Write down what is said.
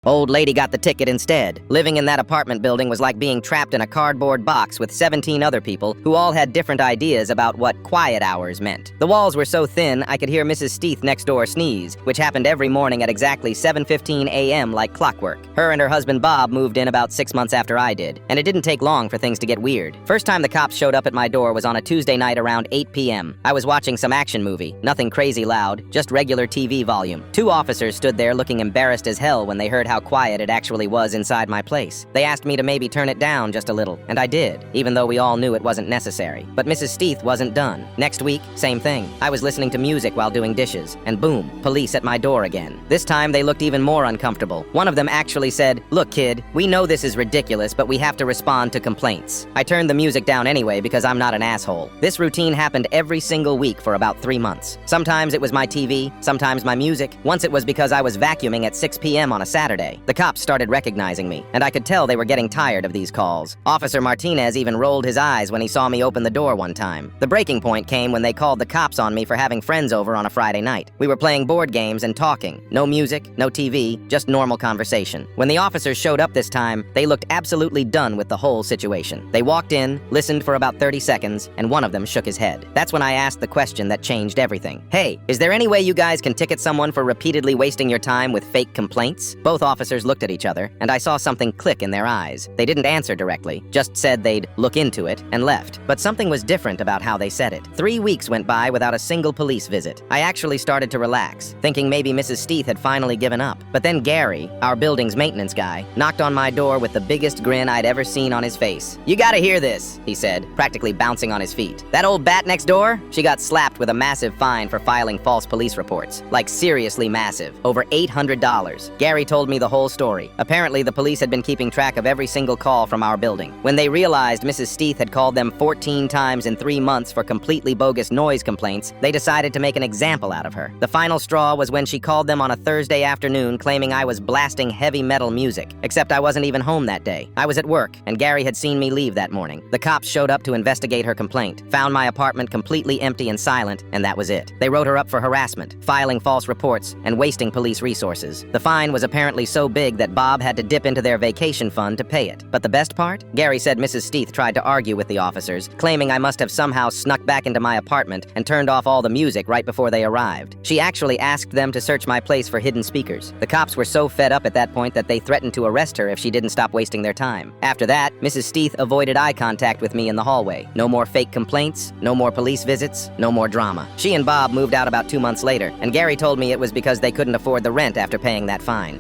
Old lady got the ticket instead. Living in that apartment building was like being trapped in a cardboard box with 17 other people who all had different ideas about what quiet hours meant. The walls were so thin I could hear Mrs. Steeth next door sneeze, which happened every morning at exactly 7:15 a.m. like clockwork. Her and her husband Bob moved in about 6 months after I did, and it didn't take long for things to get weird. First time the cops showed up at my door was on a Tuesday night around 8 p.m. I was watching some action movie, nothing crazy loud, just regular TV volume. 2 officers stood there looking embarrassed as hell when they heard how quiet it actually was inside my place. They asked me to maybe turn it down just a little, and I did, even though we all knew it wasn't necessary. But Mrs. Steeth wasn't done. Next week, same thing. I was listening to music while doing dishes, and boom, police at my door again. This time they looked even more uncomfortable. One of them actually said, "Look, kid, we know this is ridiculous, but we have to respond to complaints." I turned the music down anyway because I'm not an asshole. This routine happened every single week for about 3 months. Sometimes it was my TV, sometimes my music. Once it was because I was vacuuming at 6 p.m. on a Saturday. The cops started recognizing me, and I could tell they were getting tired of these calls. Officer Martinez even rolled his eyes when he saw me open the door one time. The breaking point came when they called the cops on me for having friends over on a Friday night. We were playing board games and talking. No music, no TV, just normal conversation. When the officers showed up this time, they looked absolutely done with the whole situation. They walked in, listened for about 30 seconds, and one of them shook his head. That's when I asked the question that changed everything. "Hey, is there any way you guys can ticket someone for repeatedly wasting your time with fake complaints?" Both officers looked at each other, and I saw something click in their eyes. They didn't answer directly, just said they'd look into it and left. But something was different about how they said it. 3 weeks went by without a single police visit. I actually started to relax, thinking maybe Mrs. Steeth had finally given up. But then Gary, our building's maintenance guy, knocked on my door with the biggest grin I'd ever seen on his face. "You gotta hear this," he said, practically bouncing on his feet. "That old bat next door? She got slapped with a massive fine for filing false police reports. Like seriously massive. Over $800. Gary told me the whole story. Apparently, the police had been keeping track of every single call from our building. When they realized Mrs. Steeth had called them 14 times in 3 months for completely bogus noise complaints, they decided to make an example out of her. The final straw was when she called them on a Thursday afternoon claiming I was blasting heavy metal music. Except I wasn't even home that day. I was at work, and Gary had seen me leave that morning. The cops showed up to investigate her complaint, found my apartment completely empty and silent, and that was it. They wrote her up for harassment, filing false reports, and wasting police resources. The fine was apparently so big that Bob had to dip into their vacation fund to pay it. But the best part? Gary said Mrs. Steeth tried to argue with the officers, claiming I must have somehow snuck back into my apartment and turned off all the music right before they arrived. She actually asked them to search my place for hidden speakers. The cops were so fed up at that point that they threatened to arrest her if she didn't stop wasting their time. After that, Mrs. Steeth avoided eye contact with me in the hallway. No more fake complaints, no more police visits, no more drama. She and Bob moved out about 2 months later, and Gary told me it was because they couldn't afford the rent after paying that fine.